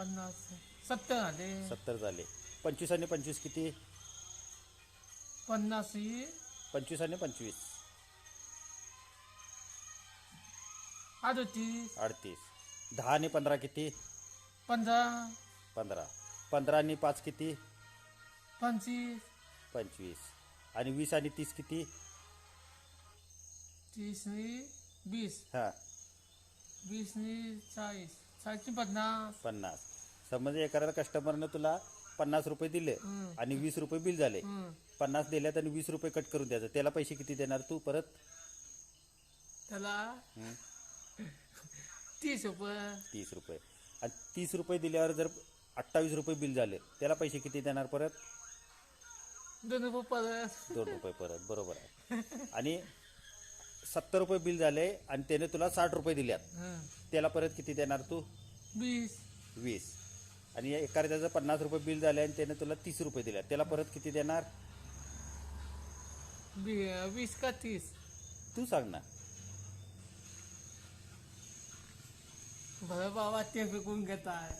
50 70 झाले. 70 झाले. 25 आणि 25 किती? 50 25 आणि 25 38 38. 10 आणि 15 किती? 15 15. 15 आणि 5 किती? 25 25. आणि 20 आणि 30 किती? 30 20 हां 20 40 40 50 50. समज एखाद्या कस्टमरनं तुला 50 रुपये दिले आणि 20 रुपये बिल झाले. 50 दिल्यात आणि 20 रुपये कट करून द्यायचं. त्याला पैसे किती देणार तू परत? त्याला 30 रुपये. 30 रुपये. आणि 30 रुपये दिल्यावर जर 28 रुपये बिल झाले त्याला पैसे किती देणार परत? 2 रुपये परत. 2 रुपये परत. बरोबर आहे. आणि 70 रुपये बिल झाले आणि त्याने तुला 60 रुपये दिल्यात त्याला परत किती देणार तू? 20 आणि एखाद्याचं 50 रुपये बिल झाले आणि त्याने तुला 30 रुपये दिल्यात त्याला परत किती देणार? 20 का 30? तू सांग ना. बरं बाबा ते विकून घेताय.